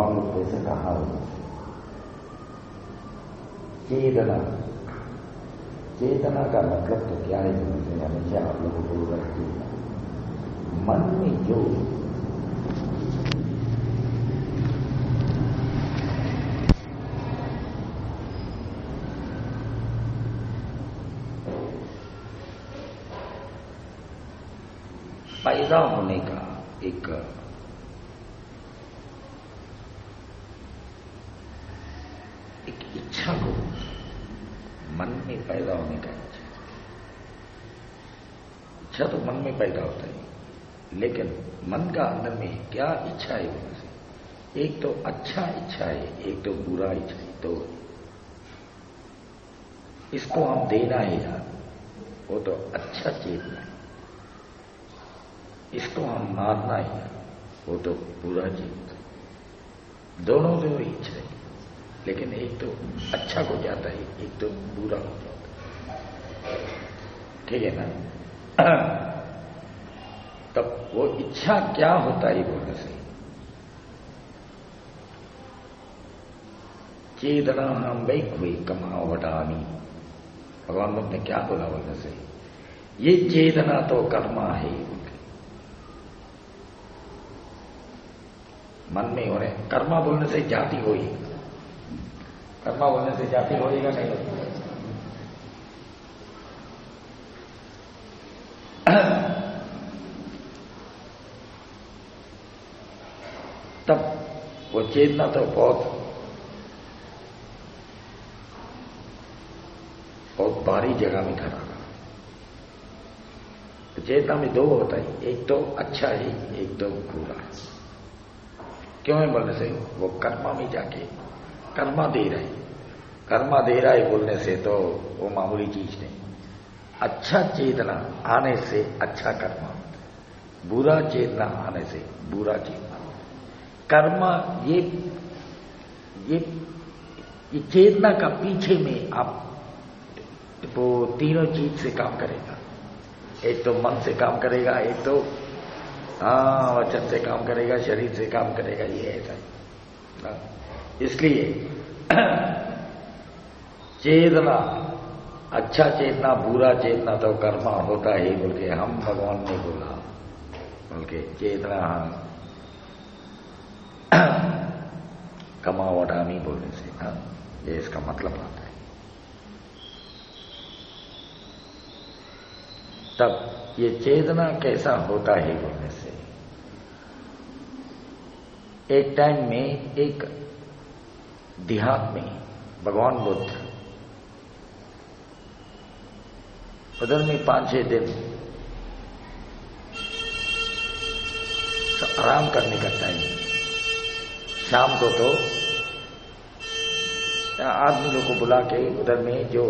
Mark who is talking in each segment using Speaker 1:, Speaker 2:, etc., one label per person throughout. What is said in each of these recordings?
Speaker 1: भगवान बुद्ध से कहा चेतना, चेतना का मतलब तो क्या है? मुझे हमेशा आप लोगों को रखते मन में जो पैदा होने का एक इच्छा को, मन में पैदा होने का इच्छा तो मन में पैदा होता है, लेकिन मन का अंदर में क्या इच्छा है? एक तो अच्छा इच्छा है, एक तो बुरा इच्छा है। तो इसको हम देना ही यार, वो तो अच्छा चेतना है। इसको हम मारना ही, वो तो बुरा चेतना है। दोनों जो इच्छा है, लेकिन एक तो अच्छा हो जाता है, एक तो बुरा हो जाता है। ठीक है ना? तब वो इच्छा क्या होता है बोलने से? चेतना हम वही कमाओ वटानी। भगवान बुद्ध ने क्या बोला बोलने से? ये चेतना तो कर्मा है। मन में हो रहे कर्मा बोलने से जाति होगी, कर्मा बोलने से जाति होएगा नहीं होगी। तब वो चेतना तो बहुत भारी जगह में खड़ा रहा। तो चेतना में दो होता है, एक तो अच्छा है, एक तो बुरा है। क्यों है बोलने से? वो कर्मा में जाके कर्मा दे रहा है, कर्मा दे रहा है बोलने से तो वो मामूली चीज नहीं। अच्छा चेतना आने से अच्छा कर्मा, बुरा चेतना आने से बुरा चेतना। कर्मा ये चेतना का पीछे में आप वो तीनों चीज से काम करेगा। एक तो मन से काम करेगा, एक तो वचन से काम करेगा, शरीर से काम करेगा। ये ऐसा है। इसलिए चेतना, अच्छा चेतना बुरा चेतना तो कर्मा होता ही बोल के हम भगवान ने बोला, बोल के चेतना हम कमावटामी बोलने से ये इसका मतलब आता है। तब ये चेतना कैसा होता है बोलने से, एक टाइम में एक देहात में भगवान बुद्ध उधर में 5-6 दिन आराम करने का टाइम, शाम को तो आदमी लोग को बुला के उधर में जो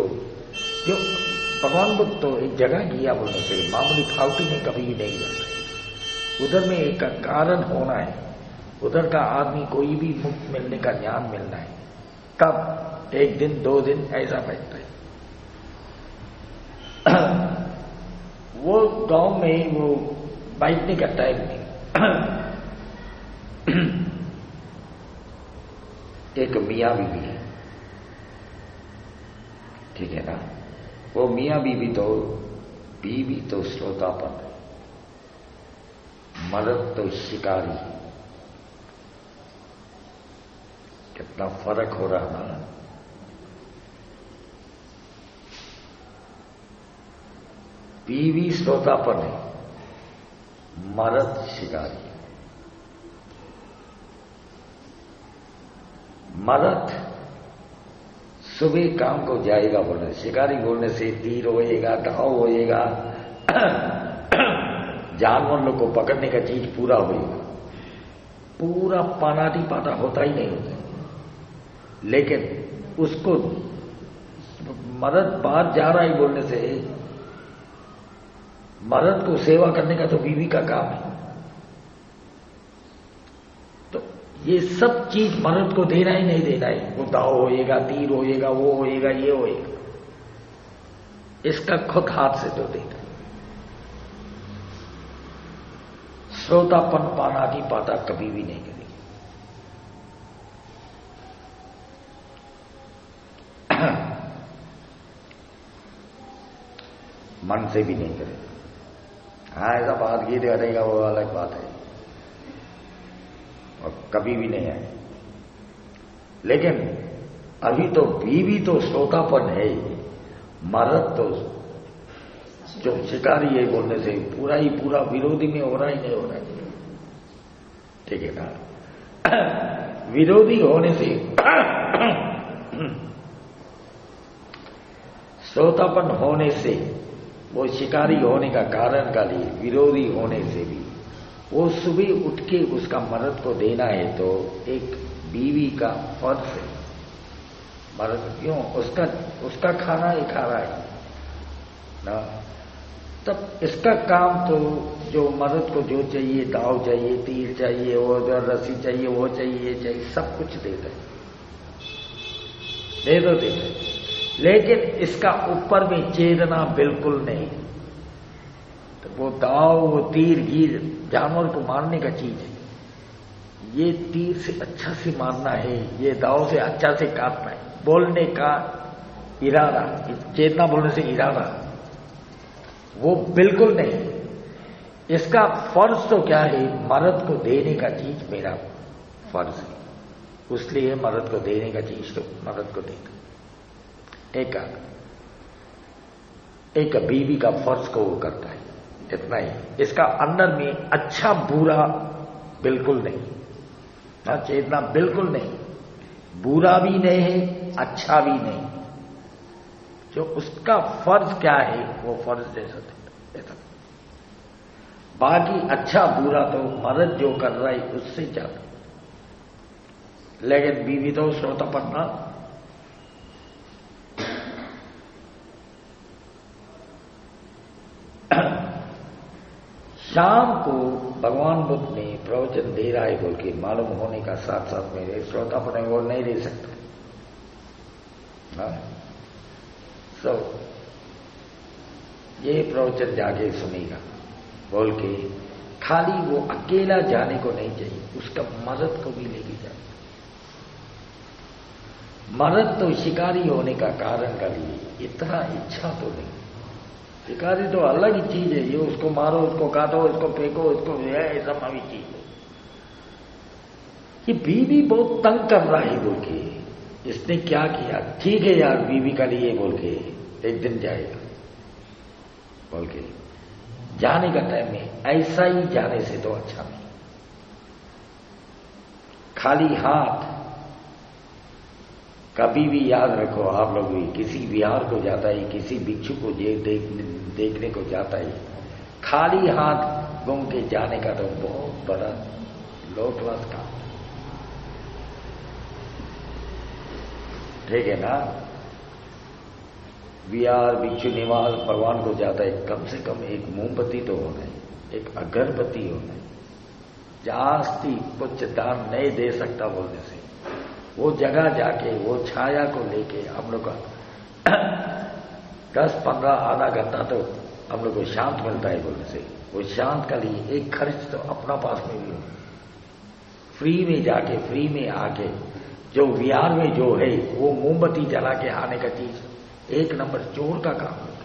Speaker 1: भगवान बुद्ध तो एक जगह गया बोलने से मामूली फालतू में कभी भी नहीं जाता। उधर में एक कारण होना है, उधर का आदमी कोई भी मुक्त मिलने का ज्ञान मिलना है, तब 1 दिन 2 दिन ऐसा बैठता है। वो गांव में वो बैठने का टाइम नहीं। एक मियाँ बीवी है, ठीक है ना? वो मियाँ बीवी तो श्रोतापन है, मर्द तो शिकारी। कितना फर्क हो रहा ना? बीवी श्रोतापन है, मर्द शिकारी। मर्द सुबह काम को जाएगा बोलने, शिकारी बोलने से तीर होएगा, घाव होएगा, जानवर लोग को पकड़ने का चीज पूरा होएगा। पूरा पानाटी पाटा होता ही नहीं होता। लेकिन उसको मर्द बाहर जा रहा है बोलने से, मर्द को सेवा करने का तो बीवी का काम है। तो ये सब चीज मर्द को देना ही नहीं देना है। वो दाव होएगा, तीर होएगा, वो होएगा, ये होएगा, इसका खुद हाथ से तो देना। श्रोतापन पाना की पाता कभी भी नहीं करेगी। मन से भी नहीं करे। हाँ, ऐसा बात गीत करेगा वो अलग बात है, और कभी भी नहीं आए। लेकिन अभी तो बीवी तो श्रोतापन है, मर्द तो जो शिकारी है बोलने से पूरा ही पूरा विरोधी में हो रहा ही नहीं हो रहा है। ठीक है ना? विरोधी होने से श्रोतापन होने से, वो शिकारी होने का कारण का लिए विरोधी होने से भी वो सुबह उठ के उसका मर्द को देना है तो एक बीवी का फर्ज है। मर्द क्यों, उसका खाना ही खा रहा है ना, तब इसका काम तो जो मर्द को जो चाहिए, दाव चाहिए, तीर चाहिए, वो रस्सी चाहिए, वो चाहिए, ये चाहिए, सब कुछ देता है, दे दो देता है। लेकिन इसका ऊपर में चेतना बिल्कुल नहीं। तो वो दाव, वो तीर गीर जानवर को मारने का चीज है, ये तीर से अच्छा से मारना है, ये दाव से अच्छा से काटना है, बोलने का इरादा, चेतना बोलने से इरादा वो बिल्कुल नहीं। इसका फर्ज तो क्या है, मर्द को देने का चीज मेरा फर्ज है, इसलिए मर्द को देने का चीज तो मर्द को देता। एक बीवी का फर्ज को वो करता है, इतना ही। इसका अंदर में अच्छा बुरा बिल्कुल नहीं, ना चेतना बिल्कुल नहीं, बुरा भी नहीं है, अच्छा भी नहीं। जो उसका फर्ज क्या है वो फर्ज जैसा देता। बाकी अच्छा बुरा तो मर्द जो कर रहा है उससे ज्यादा। लेकिन बीवी तो श्रोतापन ना, शाम को भगवान बुद्ध ने प्रवचन दे रहा है बोल के मालूम होने का साथ साथ मेरे श्रोतापन वो नहीं दे सकता। सो ये प्रवचन जाके सुनेगा बोल के, खाली वो अकेला जाने को नहीं चाहिए, उसका मर्द को भी लेके जाए। मर्द तो शिकारी होने का कारण का लिए इतना इच्छा तो नहीं। शिकारी तो अलग ही चीज है, ये उसको मारो, उसको काटो, इसको फेंको, इसको ऐसा नवी चीज है। ये बीवी बहुत तंग कर रहा है बोल के, इसने क्या किया, ठीक है यार बीवी का लिए बोल के एक दिन जाएगा बोल के, जाने का टाइम में ऐसा ही जाने से तो अच्छा नहीं। खाली हाथ, कभी भी याद रखो आप लोग भी, किसी विहार को जाता है, किसी भिक्षु को देखने को जाता है, खाली हाथ घूम के जाने का तो बहुत बड़ा लो क्लास काम। ठीक है ना? विहार भिक्षु निवास भगवान को जाता है, कम से कम एक मोमबत्ती तो होना है, एक अगरबत्ती होना है। जास्ती कुछ दान नहीं दे सकता बोलने से, वो जगह जाके वो छाया को लेके हम लोग का 10-15 आधा घंटा तो हम लोग को शांत मिलता है बोलने से। वो शांत का लिए एक खर्च तो अपना पास में भी हो, फ्री में जाके फ्री में आके जो विहार में जो है वो मोमबत्ती जला के आने का चीज एक नंबर चोर का काम होता।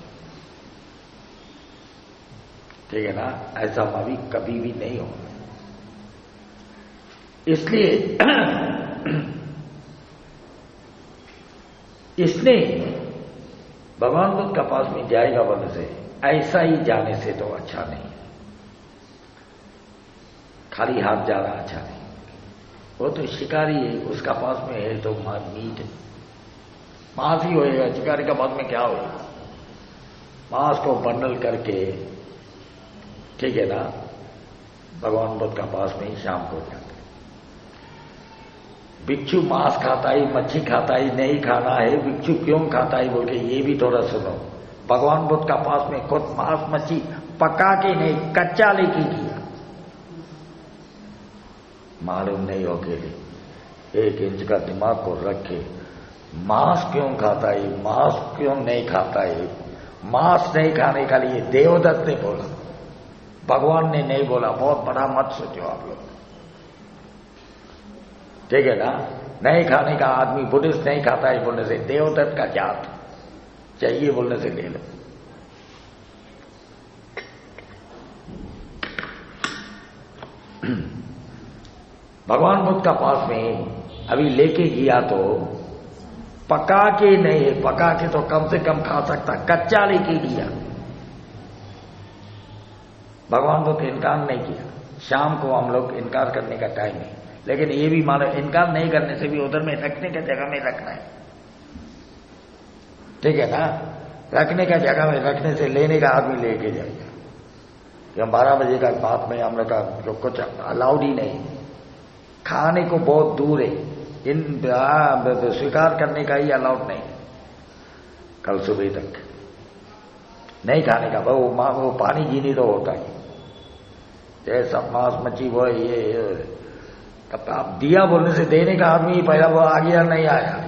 Speaker 1: ठीक है ना? ऐसा अभी कभी भी नहीं होगा। इसलिए इसने भगवान बुद्ध का पास में जाएगा बोलने से, ऐसा ही जाने से तो अच्छा नहीं। खाली हाथ जा रहा अच्छा नहीं। वो तो शिकारी है, उसका पास में है तो मीट है, मांस ही होएगा। शिकारी का पास में क्या होगा? मांस को बंडल करके, ठीक है ना, भगवान बुद्ध का पास में ही शाम को जाते। भिक्षु मांस खाता है, मच्छी खाता है, नहीं खाना है, भिक्षु क्यों खाता है बोल के ये भी थोड़ा सुनो। भगवान बुद्ध का पास में खुद मांस मच्छी पका के नहीं, कच्चा लेके किया, मालूम नहीं हो के 1 इंच का दिमाग को रखे। मांस क्यों खाता है, मांस क्यों नहीं खाता है? मांस नहीं खाने का लिए देवदत्त ने बोला, भगवान ने नहीं बोला। बहुत बड़ा मत सोचो आप लोग। ठीक है ना? नहीं खाने का आदमी बुद्धिस्ट नहीं खाता है बोलने से देवदत्त का जात चाहिए बोलने से ले लो। भगवान बुद्ध का पास में अभी लेके गया तो पका के नहीं, पका के तो कम से कम खा सकता, कच्चा लेके गया। भगवान बुद्ध इनकार नहीं किया। शाम को हम लोग इनकार करने का टाइम है, लेकिन ये भी मानो इनकार नहीं करने से भी उधर में रखने का जगह में रखना है, ठीक है ना। रखने का जगह में रखने से लेने का आदमी लेके जाएगा। कि 12 बजे का बाद में हम लोग का जो कुछ अलाउड ही नहीं, खाने को बहुत दूर है, इन स्वीकार करने का ही अलाउड नहीं। कल सुबह तक नहीं खाने का, वो पानी जीनी तो होता है, जैसा मांस मच्छी वो ये अब दिया बोलने से देने का आदमी पहला वो आ गया नहीं आया।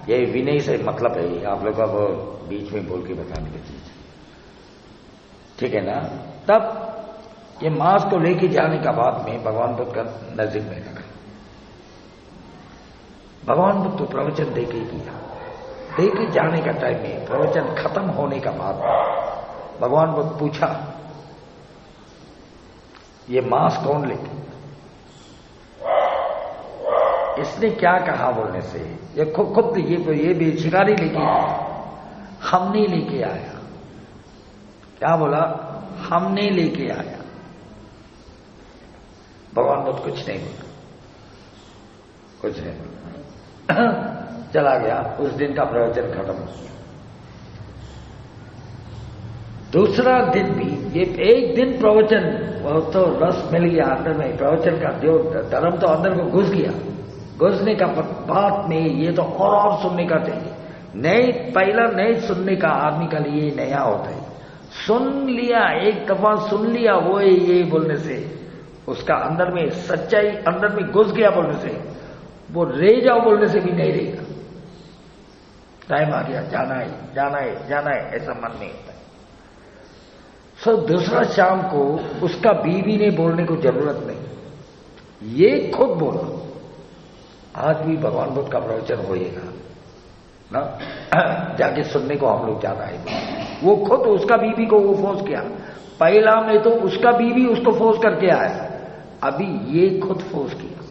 Speaker 1: ये विनय से मतलब है, आप लोग अब बीच में बोल के बताने की चीज, ठीक है ना। तब ये मांस को लेके जाने का बाद में भगवान बुद्ध का नजदीक में रखा। भगवान बुद्ध तो प्रवचन दे के किया, दे के जाने का टाइम में प्रवचन खत्म होने का बाद भगवान बुद्ध पूछा, ये मांस कौन लेके, इसने क्या कहा बोलने से, ये खुद ये भी शिकारी लेके गया, हम नहीं लेके आया। क्या बोला, हमने लेके आया। भगवान बुद्ध कुछ नहीं बोला, कुछ नहीं बोला, चला गया। उस दिन का प्रवचन खत्म हो गया। दूसरा दिन भी ये एक दिन प्रवचन, वो तो रस मिल गया अंदर में, प्रवचन का जो धर्म तो अंदर को घुस गया। घुसने का बात में ये तो और सुनने का चाहिए। नहीं, पहला नहीं सुनने का आदमी का लिए नया होता है। सुन लिया, एक दफा सुन लिया, वो ये बोलने से उसका अंदर में सच्चाई अंदर में घुस गया बोलने से, वो रह जाओ बोलने से भी नहीं रहेगा। टाइम आ गया, जाना है जाना है जाना है, ऐसा मन में होता है। सो दूसरा शाम को उसका बीवी ने बोलने को जरूरत नहीं, ये खुद बोला। आज भी भगवान बुद्ध का प्रवचन होएगा ना, जाके सुनने को हम लोग जाना है। वो खुद उसका बीवी को वो फोर्स किया। पहला में तो उसका बीवी उसको फोर्स करके आया, अभी ये खुद फोर्स किया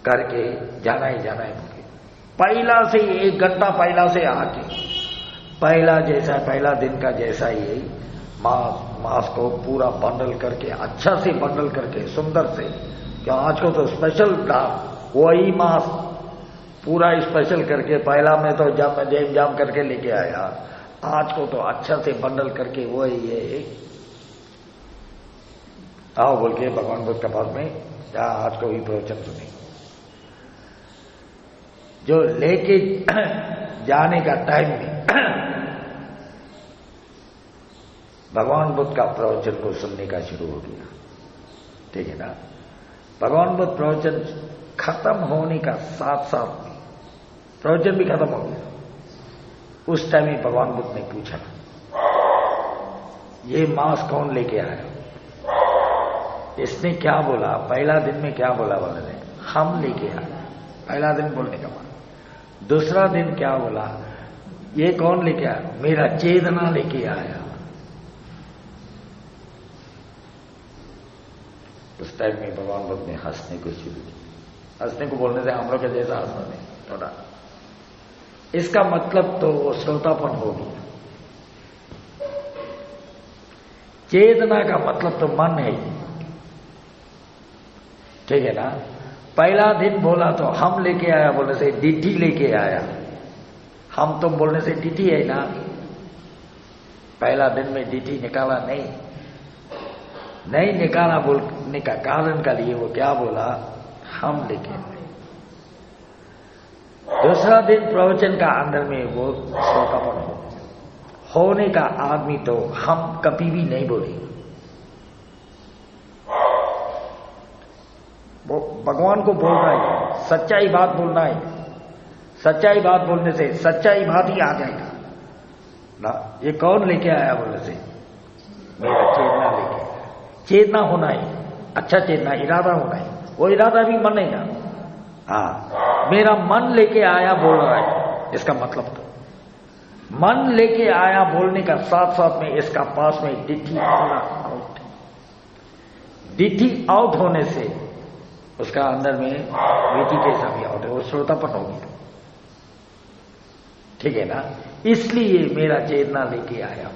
Speaker 1: करके जाना है जाना है। पहला से 1 घंटा पहला से आके पहला जैसा पहला दिन का जैसा ही मांस को पूरा बंडल करके, अच्छा से बंडल करके, सुंदर से, क्या आज को तो स्पेशल था, वही मांस पूरा स्पेशल करके पहला में तो जाम करके लेके आया। आज को तो अच्छा से बंडल करके वही ये आओ बोल के भगवान बुद्ध के पास में क्या आज को ही प्रवचन सुने। जो लेके जाने का टाइम में भगवान बुद्ध का प्रवचन को सुनने का शुरू हो गया, ठीक है ना। भगवान बुद्ध प्रवचन खत्म होने का साथ साथ में प्रवचन भी खत्म हो गया। उस टाइम में भगवान बुद्ध ने पूछा, ये मांस कौन लेके आया। इसने क्या बोला, पहला दिन में क्या बोला, बोले हम लेके आए, पहला दिन बोलने का बाद। दूसरा दिन क्या बोला, ये कौन लेके आया, मेरा चेतना लेके आया। उस टाइम में भगवान बुद्ध ने हंसने को शुरू किया। हंसने को बोलने से हम लोग के जैसा हंसना नहीं, थोड़ा इसका मतलब तो श्रोतापन हो गया। चेतना का मतलब तो मन है, ठीक है ना। पहला दिन बोला तो हम लेके आया बोलने से डिटी लेके आया, हम तुम बोलने से डिटी है ना। पहला दिन में डिटी निकाला नहीं निकाला बोलने का कारण का लिए वो क्या बोला, हम लेके आए। दूसरा दिन प्रवचन का अंदर में वो श्रोतापन होने का आदमी तो हम कभी भी नहीं बोलेंगे। वो भगवान को बोलना है, सच्चाई बात बोलना है। सच्चाई बात बोलने से सच्चाई बात ही आ जाएगा ना। ये कौन लेके आया बोलने से, मेरा चेतना लेके आया। चेतना होना है, अच्छा चेतना, इरादा होना है। वो इरादा भी मन नहीं ना, हाँ मेरा मन लेके आया बोल रहा है, इसका मतलब तो मन लेके आया बोलने का, साथ साथ में इसका पास में डिठी पूरा आउट। डिठी आउट होने से उसका अंदर में बेटी कैसा भी आउट है, वो श्रोतापन होगी। ठीक है ना, इसलिए मेरा चेतना लेके आया।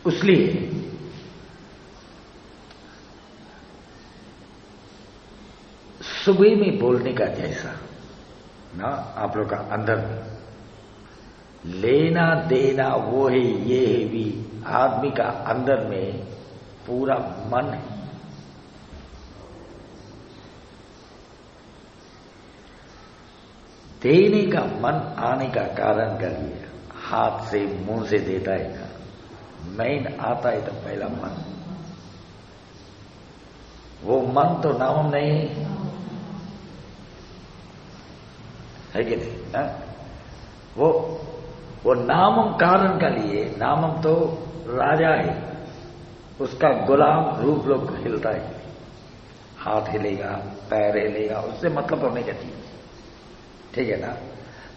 Speaker 1: इसलिए सुबह में बोलने का जैसा ना आप लोग का अंदर में लेना देना वो है, ये है भी आदमी का अंदर में पूरा मन है। देने का मन आने का कारण कर लिया, हाथ से मुंह से देता है ना, मैन आता है तो पहला मन। वो मन तो नाम नहीं है कि नहीं ना? वो नामम कारण का लिए, नामम तो राजा है, उसका गुलाम रूप लोग हिलता है, हाथ हिलेगा, पैर हिलेगा, उससे मतलब होने का चीज। ठीक है ना?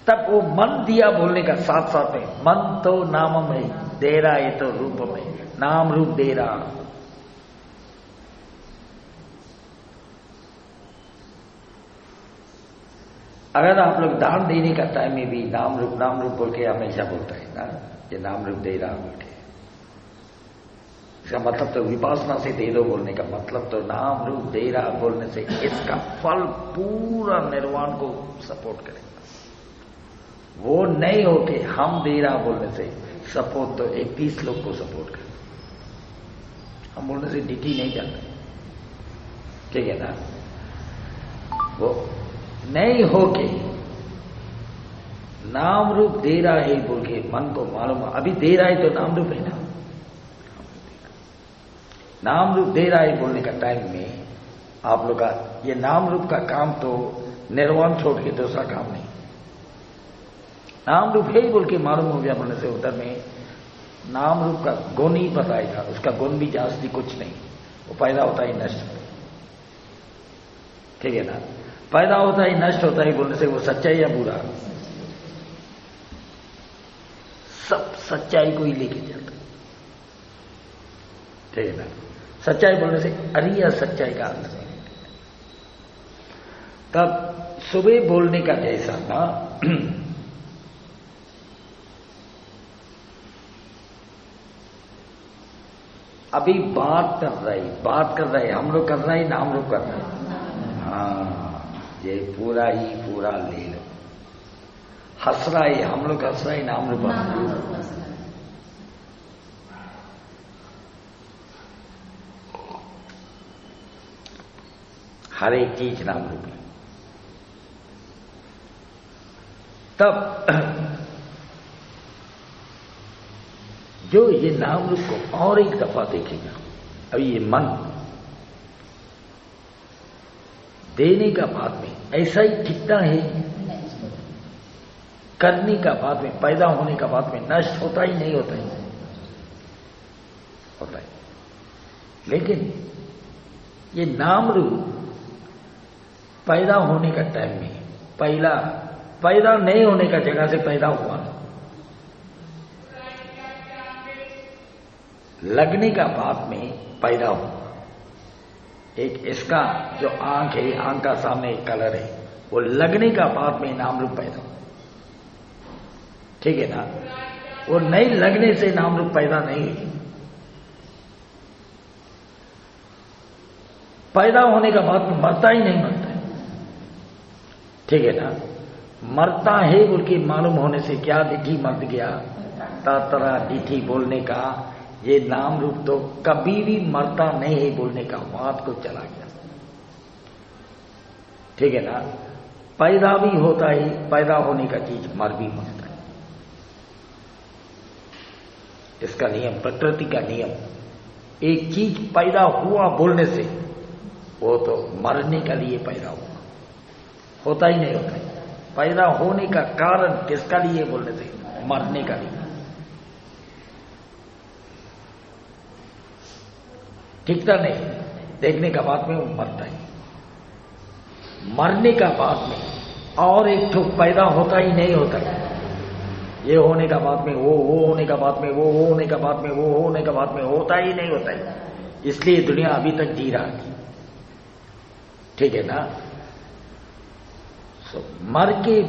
Speaker 1: तब वो मन दिया बोलने का, साथ साथ में मन तो नामम है, दे रहा है तो रूप में, नाम रूप दे रहा। अगर आप लोग दान देने का टाइम में भी नाम रूप बोल के हमेशा बोलता है ना, ये नाम रूप दे रहा बोल के, इसका मतलब तो विपासना से दे दो बोलने का मतलब तो नाम रूप दे रहा बोलने से इसका फल पूरा निर्वाण को सपोर्ट करेगा। वो नहीं होके हम दे रहा बोलने से सपोर्ट तो 31 लोग को सपोर्ट करेगा। हम बोलने से डिटी नहीं जाता, ठीक है ना? वो नहीं होके नाम रूप दे रहा है बोल के मन को मालूम, अभी दे रहा है तो नाम रूप है ना, नाम रूप दे रहा है बोलने का टाइम में आप लोग का ये नाम रूप का काम तो निर्वाण छोड़ के दूसरा काम नहीं। नाम रूप है बोल के मालूम हो गया बोलने से उधर में नाम रूप का गुण ही बताएगा, उसका गुण भी जास्ती कुछ नहीं, वो पैदा होता है नष्ट होता है। ठीक है ना? पैदा होता है नष्ट होता है बोलने से वो सच्चाई या बुरा, सब सच्चाई को ही लेके चलता है। ठीक है ना? सच्चाई बोलने से अरिया सच्चाई का अर्थ है। तब सुबह बोलने का जैसा ना अभी बात कर रहे हम लोग कर रहे हैं, नाम लोग कर रहे हैं। हाँ, ये पूरा ही पूरा ले लो। हंस रहा है हम लोग, हंस रहे हैं, नाम रूप हर एक चीज नाम रूप है। तब जो ये नाम रूप को और एक दफा देखेगा, अभी ये मन देने का बाद में ऐसा ही टिकता है, करने का बाद में, पैदा होने का बाद में नष्ट होता ही नहीं होता है, होता है। लेकिन ये नाम रूप पैदा होने का टाइम में पैदा नहीं होने का जगह से पैदा हुआ, लगने का बाद में पैदा हुआ। एक इसका जो आंख है, आंख का सामने एक कलर है, वो लगने का बाद में नाम रूप पैदा हुआ। ठीक है ना? वो नहीं लगने से नाम रूप पैदा नहीं हुई। पैदा होने का बाद में मरता ही नहीं, मरता है। ठीक है ना? मरता है बोल के मालूम होने से क्या डिठी मर गया, तातरा डिठी बोलने का ये नाम रूप तो कभी भी मरता नहीं है बोलने का बात को चला गया। ठीक है ना? पैदा भी होता है, पैदा होने का चीज मर भी मरता है। इसका नियम, प्रकृति का नियम, एक चीज पैदा हुआ बोलने से वो तो मरने के लिए पैदा हुआ, होता ही नहीं होता है। पैदा होने का कारण किसका लिए बोलने से, मरने का लिए। टिकता नहीं, देखने का बाद में वो मरता ही, मरने का बाद में और एक ठोक पैदा होता ही नहीं होता है। ये होने का बाद में वो होने का बाद में वो होने का बाद में वो होने का बाद में होता ही नहीं होता है। इसलिए दुनिया अभी तक जी रहा है, ठीक है ना। मर के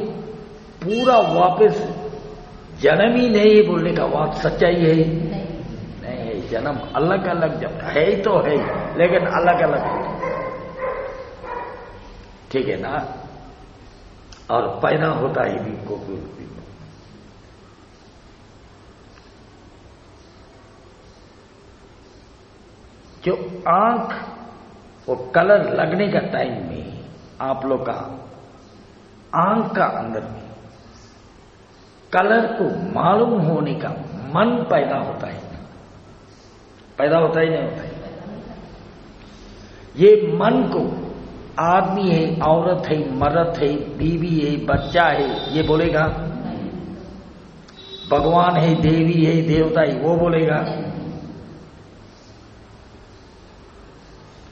Speaker 1: पूरा वापस जन्म ही नहीं बोलने का बात सच्चाई है नहीं है। जन्म अलग अलग जब है ही तो है, लेकिन अलग अलग है, ठीक है ना। और पैदा होता ही भी को जो आंख वो कलर लगने का टाइम में आप लोग का आंख का अंदर में कलर को मालूम होने का मन पैदा होता है, पैदा होता ही नहीं होता है। ये मन को आदमी है, औरत है, मर्द है, बीवी है, बच्चा है, ये बोलेगा। भगवान है, देवी है, देवता है, वो बोलेगा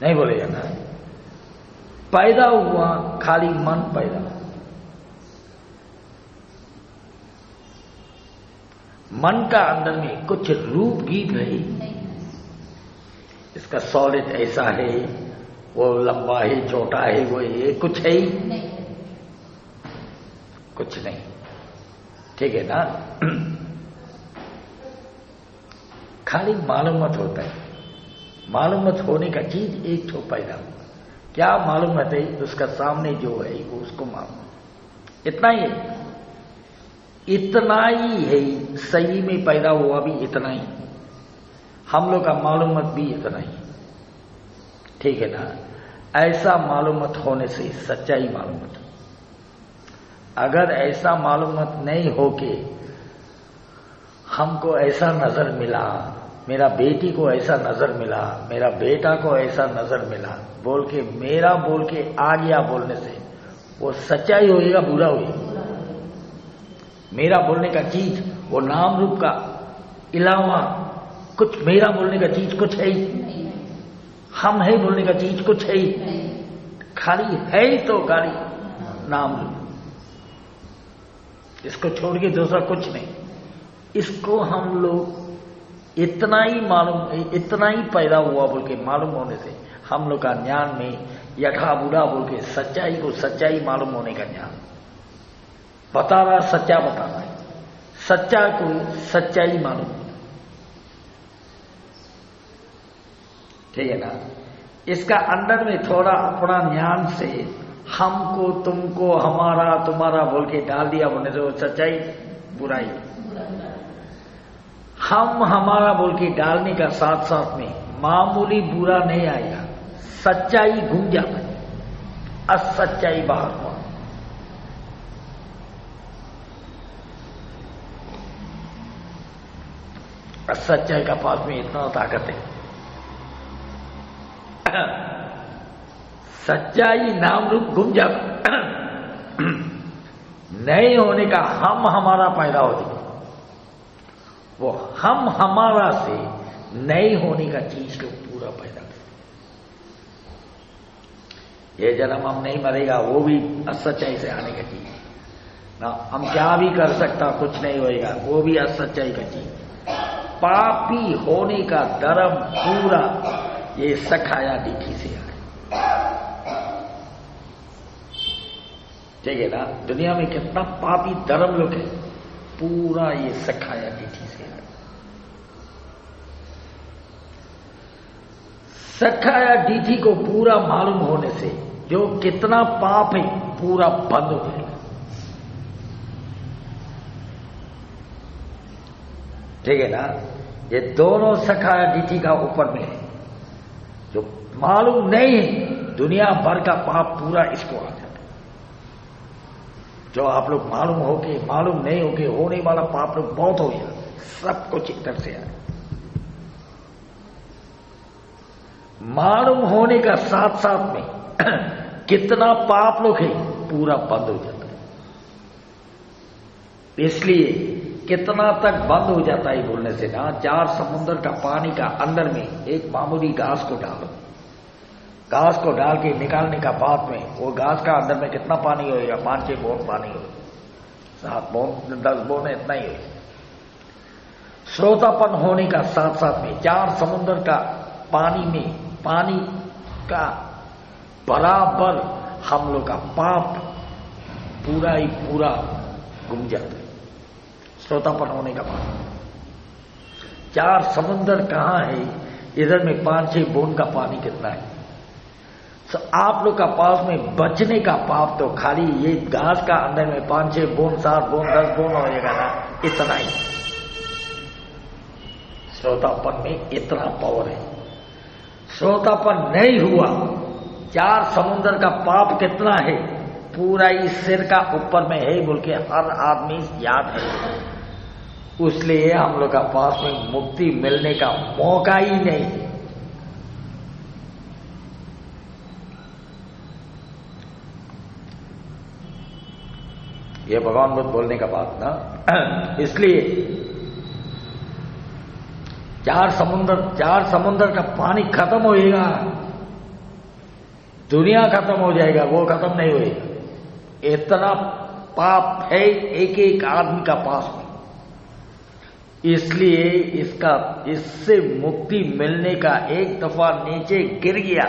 Speaker 1: नहीं बोलेगा ना। पैदा हुआ खाली मन पैदा, मन का अंदर में कुछ रूप गीत है, इसका सॉलिड ऐसा है, वो लंबा है, छोटा है, वो ये कुछ है ही कुछ नहीं, ठीक है ना। खाली मालूमत होता है, मालूमत होने का चीज एक ठो पैदा हुआ, क्या मालूमत है, उसका सामने जो है वो उसको मालूम, इतना ही है, इतना ही है। सही में पैदा हुआ भी इतना ही, हम लोग का मालूमत भी इतना ही, ठीक है ना। ऐसा मालूमत होने से सच्चाई मालूमत, अगर ऐसा मालूमत नहीं होके हमको ऐसा नजर मिला, मेरा बेटी को ऐसा नजर मिला, मेरा बेटा को ऐसा नजर मिला, बोल के मेरा बोल के आ गया बोलने से वो सच्चाई होएगा बुरा होएगा। मेरा बोलने का चीज वो नाम रूप का अलावा कुछ, मेरा बोलने का चीज कुछ है ही, हम है बोलने का चीज कुछ है ही, खाली है ही तो खाली नाम रूप, इसको छोड़ के दूसरा कुछ नहीं। इसको हम लोग इतना ही मालूम, इतना ही पैदा हुआ बोल के मालूम होने से हम लोग का ज्ञान में यथा बुरा बोल के सच्चाई को सच्चाई मालूम होने का ज्ञान बता रहा, सच्चा बता रहा है, सच्चा को सच्चाई मालूम, ठीक है ना। इसका अंदर में थोड़ा अपना ज्ञान से हमको तुमको हमारा तुम्हारा बोल के डाल दिया बोलने से वो सच्चाई बुराई, हम हमारा बोल के डालने का साथ साथ में मामूली बुरा नहीं आएगा, सच्चाई घूम जाता है, असच्चाई बाहर हुआ। असच्चाई का पास में इतना ताकत है, सच्चाई नाम रूप घूम जाता, नहीं होने का हम हमारा पैदा हो जाए, वो हम हमारा से नहीं होने का चीज को पूरा पैदा कर। ये जन्म हम नहीं मरेगा, वो भी असच्चाई से आने का चीज ना, हम क्या भी कर सकता कुछ नहीं होएगा, वो भी असच्चाई का चीज। पापी होने का धर्म पूरा ये सखाया डिठी से आए, ठीक है ना। दुनिया में कितना पापी धर्म लोग है, पूरा ये सखाया डिठी से आए। सखाया डिठी को पूरा मालूम होने से जो कितना पाप है पूरा बंद हो जाएगा, ठीक है ना। ये दोनों सखाया डिठी का ऊपर में है, जो मालूम नहीं है दुनिया भर का पाप पूरा इसको आ जाता है। जो आप लोग मालूम होके मालूम नहीं होके होने वाला पाप लोग बहुत हो गया, सब कुछ इधर से आए। मालूम होने का साथ साथ में कितना पाप लोग है पूरा बंद हो जाता है। इसलिए कितना तक बंद हो जाता है बोलने से ना। 4 समुद्र का पानी का अंदर में एक मामूली घास को डालो, घास को डाल के निकालने का बाद में वो घास का अंदर में कितना पानी होएगा? 5-6 बूंद पानी होगा, 7 बूंद 10 बूंद इतना ही होगा। श्रोतापन होने का साथ साथ में 4 समुद्र का पानी में पानी का बराबर हम लोग का पाप पूरा ही पूरा घूम जाता है श्रोतापन होने का बाद। 4 समुद्र कहाँ है? इधर में 5-6 बूंद का पानी कितना है? तो आप लोग का पास में बचने का पाप तो खाली ये घास का अंदर में 5-6 बूंद 7 बूंद 10 बूंद होएगा ना, इतना ही। श्रोतापन में इतना पावर है। श्रोतापन नहीं हुआ, 4 समुद्र का पाप कितना है? पूरा ही सिर का ऊपर में है बोल के हर आदमी याद है। इसलिए हम लोग का पास में मुक्ति मिलने का मौका ही नहीं। ये भगवान बुद्ध बोलने का बात ना। इसलिए 4 समुद्र का पानी खत्म होएगा, दुनिया खत्म हो जाएगा, वो खत्म नहीं होएगा। इतना पाप है एक एक आदमी का पास में। इसलिए इससे मुक्ति मिलने का एक दफा नीचे गिर गया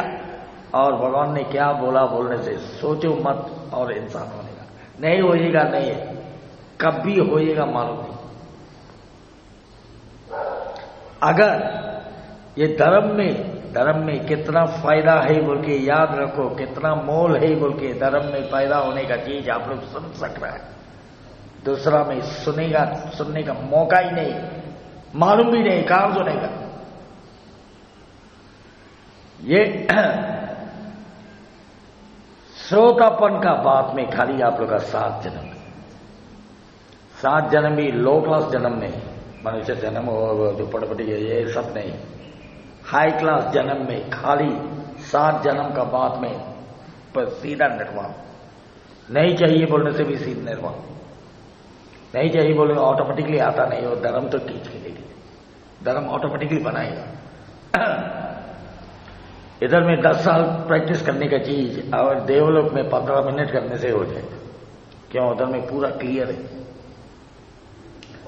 Speaker 1: और भगवान ने क्या बोला बोलने से सोचो मत और इंसान होने का नहीं होएगा, नहीं कभी होएगा मालूम नहीं। अगर ये धर्म में कितना फायदा है बोल के याद रखो, कितना मोल है बोल के धर्म में पैदा होने का चीज आप लोग सुन सक रहा है, दूसरा में सुनने का मौका ही नहीं, मालूम भी नहीं कहां सुनेगा। ये श्रोतापन का बात में खाली आप लोग का 7 जन्म है। 7 जन्म भी लो क्लास जन्म नहीं, मनुष्य जन्म और जो पटपटी है ये सब नहीं। हाई क्लास जन्म में खाली 7 जन्म का बाद में पर सीधा निर्वाण। नहीं चाहिए बोलने से भी सीधा निर्वाण नहीं चाहिए बोले ऑटोमेटिकली आता नहीं। और धर्म तो टीच के लेगी, धर्म ऑटोमेटिकली बनाएगा। इधर में 10 साल प्रैक्टिस करने का चीज और देवलोक में 15 मिनट करने से हो जाएगा। क्यों? उधर में पूरा क्लियर है।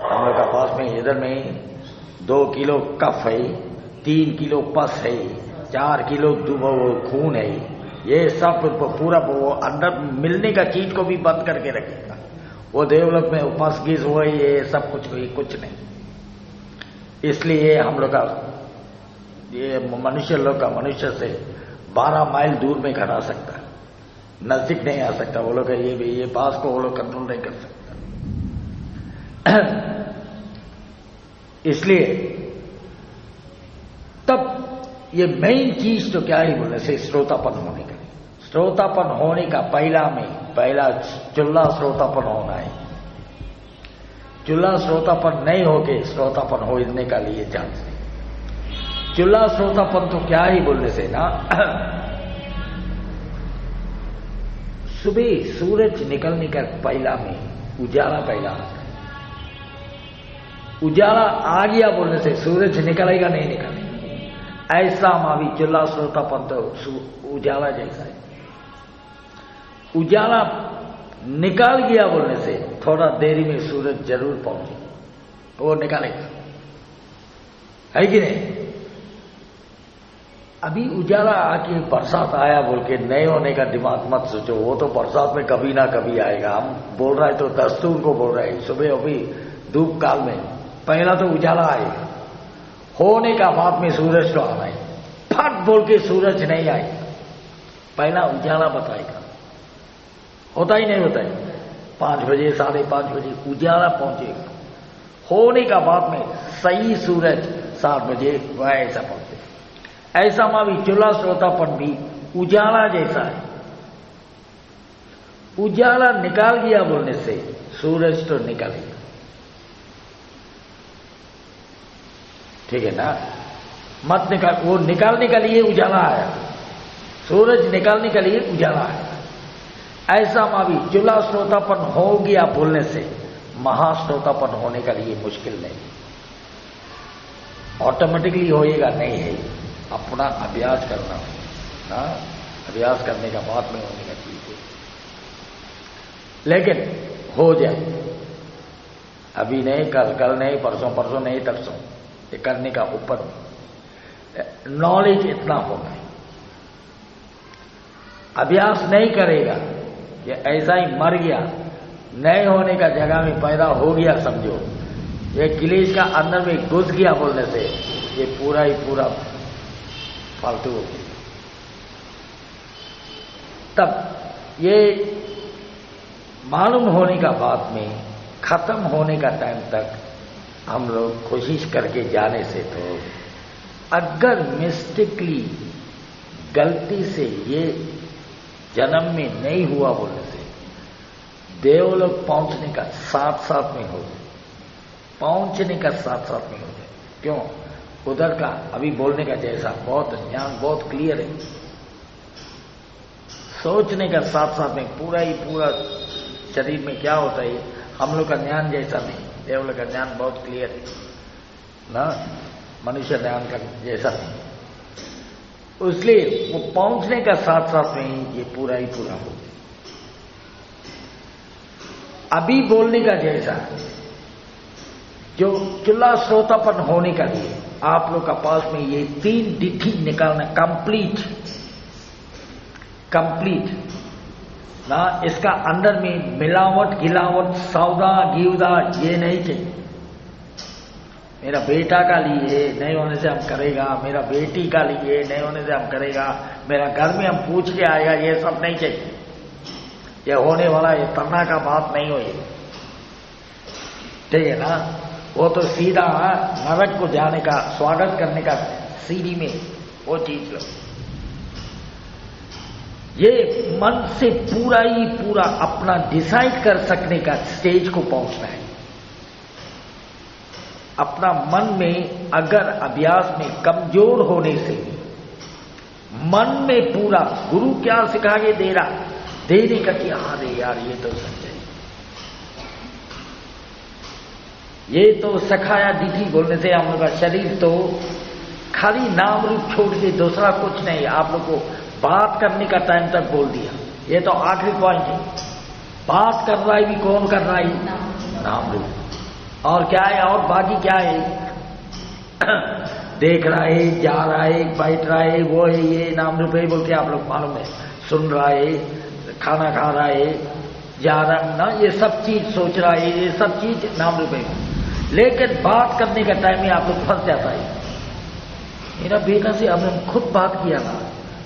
Speaker 1: हम लोग का पास में इधर में 2 किलो कफ है, 3 किलो पस है, 4 किलो खून है। ये सब पूरा वो अंदर मिलने का चीज को भी बंद करके रखेगा। वो देवलोक में उपस गिस हुआ ये सब कुछ नहीं। इसलिए हम लोग का ये मनुष्य लोग का मनुष्य से 12 माइल दूर में खड़ा सकता है, नजदीक नहीं आ सकता। वो लोग ये बात को वो लोग कंट्रोल नहीं कर सकता। इसलिए तब ये मेन चीज तो क्या ही बोले से श्रोतापन होने का। श्रोतापन होने का पहला चुल्ला श्रोतापन होना है। चुल्ला श्रोतापन नहीं होके श्रोतापन होने का लिए चांस नहीं। चुल्ला श्रोतापन तो क्या ही बोलने से ना, सुबह सूरज निकलने का पहला में उजाला पहला आता है। उजाला आ गया बोलने से सूरज निकलेगा नहीं निकलेगा। ऐसा मावी चुल्ला श्रोतापन तो उजाला जैसा है। उजाला निकाल गया बोलने से थोड़ा देरी में सूरज जरूर पहुंचे, वो निकालेगा, है कि नहीं? अभी उजाला आके बरसात आया बोल के नए होने का दिमाग मत सोचो। वो तो बरसात में कभी ना कभी आएगा। हम बोल रहा है तो दस्तूर को बोल रहे हैं। सुबह अभी धूप काल में पहला तो उजाला आएगा, होने का बाद में सूरज तो आना है। फट बोल के सूरज नहीं आएगा, पहला उजाला बताएगा। होता ही नहीं होता है। 5 बजे 5:30 बजे उजाला पहुंचेगा, होने का बाद में सही सूरज 7 बजे वह ऐसा पहुंचेगा। ऐसा मावी चुल्ला श्रोतापन भी उजाला जैसा है। उजाला निकाल गया बोलने से सूरज तो निकलेगा, ठीक है ना? मत निकाल, वो निकालने के लिए उजाला आया, सूरज निकालने के लिए उजाला आया। ऐसा मावी चुल्ला श्रोतापन हो गया बोलने से महाश्रोतापन होने का लिए मुश्किल नहीं, ऑटोमेटिकली होएगा नहीं है, अपना अभ्यास करना। हाँ, अभ्यास करने का बाद में होने का चीज है, लेकिन हो जाए। अभी नहीं, कल नहीं, परसों नहीं, तरसों, ये करने का ऊपर नॉलेज इतना होना है। अभ्यास नहीं करेगा, ये ऐसा ही मर गया, नहीं होने का जगह में पैदा हो गया समझो, ये क्लेश का अंदर में घुस गया बोलने से ये पूरा ही पूरा फालतू हो गया। तब ये मालूम होने का बाद में खत्म होने का टाइम तक हम लोग कोशिश करके जाने से, तो अगर मिस्टेकली गलती से ये जन्म में नहीं हुआ बोलने से देवलोक पहुंचने का साथ साथ में हो जाए, पहुंचने का साथ साथ में हो जाए। क्यों? उधर का अभी बोलने का जैसा बहुत ज्ञान बहुत क्लियर है, सोचने का साथ साथ में पूरा ही पूरा शरीर में क्या होता है, हम लोग का ज्ञान जैसा नहीं, देवलोक का ज्ञान बहुत क्लियर है ना, मनुष्य ज्ञान का जैसा नहीं। इसलिए वो पहुंचने का साथ साथ में ही ये पूरा ही पूरा हो गया। अभी बोलने का जैसा जो चुल्ला श्रोतापन होने का लिए आप लोग का पास में ये 3 डिठी निकालना कंप्लीट ना, इसका अंदर में मिलावट गिलावट सौदा गिवदा ये नहीं चाहिए। मेरा बेटा का लिए नहीं होने से हम करेगा, मेरा बेटी का लिए नहीं होने से हम करेगा, मेरा घर में हम पूछ के आएगा, ये सब नहीं चाहिए। ये होने वाला ये तरना का बात नहीं हो, ये ठीक है ना। वो तो सीधा नरक को जाने का स्वागत करने का सीढ़ी में वो चीज लो। ये मन से पूरा ही पूरा अपना डिसाइड कर सकने का स्टेज को पहुंचना है। अपना मन में अगर अभ्यास में कमजोर होने से मन में पूरा गुरु क्या सिखा के दे रहा, देने का कि अरे यार ये तो सच है, ये तो सखाया दीदी बोलने से हम लोग का शरीर तो खाली नाम रूप छोड़ के दूसरा कुछ नहीं। आप लोग को बात करने का टाइम तक बोल दिया, ये तो आखिरी पॉइंट है। बात कर रहा है भी कौन कर रहा है? नाम रूप। और क्या है? और बाकी क्या है? देख रहा है, जा रहा है, बैठ रहा है, वो है, ये नाम रूप है बोल के आप लोग मालूम है। सुन रहा है, खाना खा रहा है, जा रहा ना, ये सब चीज सोच रहा है, ये सब चीज नाम रूप है। लेकिन बात करने का टाइम में आप लोग फंस जाता है। मेरा बेटा से हम खुद बात किया ना,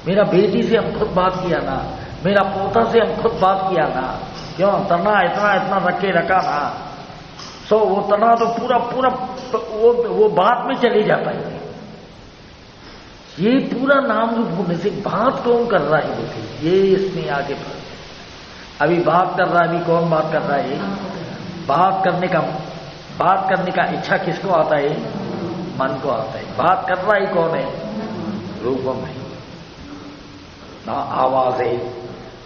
Speaker 1: मेरा बेटी से हम खुद बात किया ना, मेरा पोता से हम खुद बात किया ना, क्यों तना इतना इतना रखे रखा ना। सो वो तना तो पूरा पूरा वो बात में चले जाता है। ये पूरा नाम रूप होने से बात कौन कर रहा है बोलते, ये इसमें आगे बढ़। अभी बात कर रहा है, अभी कौन बात कर रहा है? बात करने का इच्छा किसको आता है? मन को आता है। बात कर रहा है कौन है? रूपम है ना, आवाज है,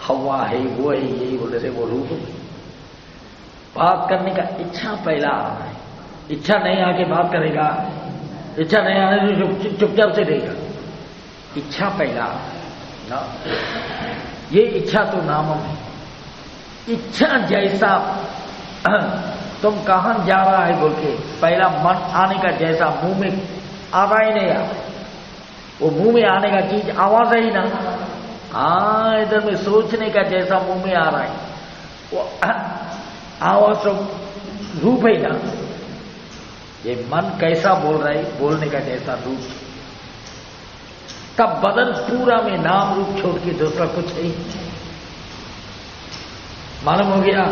Speaker 1: हवा है, वो है, यही बोले से वो रूप है। बात करने का इच्छा पहला आ रहा है। इच्छा नहीं आके बात करेगा, इच्छा नहीं आने तो चुपचाप से रहेगा। इच्छा पहला ना, ये इच्छा तो नामम है। इच्छा जैसा तुम कहां जा रहा है बोल के पहला मन आने का जैसा मुंह में आ रहा ही नहीं, आ वो मुंह में आने का चीज आवाज है ही ना। हाँ, इधर में सोचने का जैसा मुंह में आ रहा है वो आवाज तो रूप है ना। ये मन कैसा बोल रहा है, बोलने का जैसा रूप। तब बदन पूरा में नाम रूप छोड़ के दूसरा कुछ नहीं। मालूम हो गया?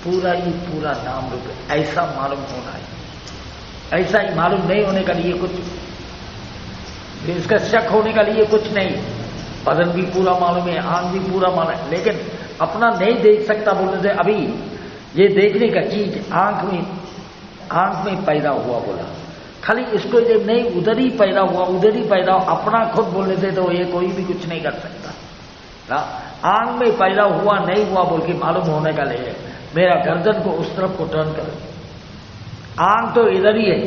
Speaker 1: पूरा ही पूरा नाम रूप है, ऐसा मालूम होना है। ऐसा ही मालूम नहीं होने का लिए कुछ, इसका शक होने का लिए कुछ नहीं। बदन भी पूरा मालूम है, आंख भी पूरा मालूम है, लेकिन अपना नहीं देख सकता बोलने से अभी ये देखने का चीज आंख में पैदा हुआ बोला, खाली इसको जब नहीं उधर ही पैदा हुआ, उधर ही पैदा अपना खुद बोलने से तो ये कोई भी कुछ नहीं कर सकता ना। आंख में पैदा हुआ नहीं हुआ बोल के मालूम होने का लिए मेरा गर्दन को उस तरफ को टर्न कर। आंख तो इधर ही है,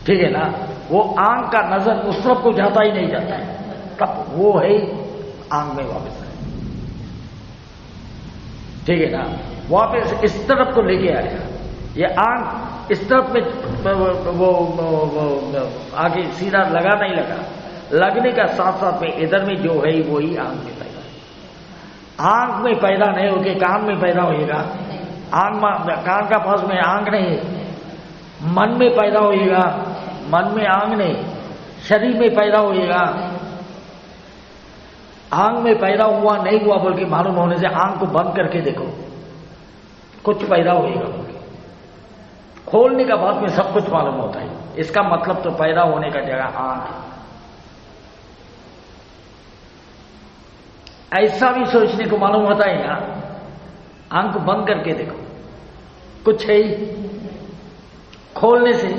Speaker 1: ठीक है ना, वो आंख का नजर उस तरफ को जाता ही नहीं जाता है, तब वो है आंख में वापस है, ठीक है ना। वापस इस तरफ को लेके आया, ये आंख इस तरफ में वो आगे सीधा लगा नहीं लगा, लगने का साथ साथ में इधर में जो है वही आंख में पैदा है। आंख में पैदा नहीं होके कान में पैदा होएगा, आंख में कान का पास में आंख नहीं है, मन में पैदा होएगा, मन में आंख नहीं, शरीर में पैदा होएगा। आंख में पैदा हुआ नहीं हुआ बोल के मालूम होने से आंख को बंद करके देखो, कुछ पैदा होएगा बोल के, खोलने का बाद में सब कुछ मालूम होता है। इसका मतलब तो पैदा होने का जगह आंख है। ऐसा भी सोचने को मालूम होता है ना, आंख बंद करके देखो कुछ है ही, खोलने से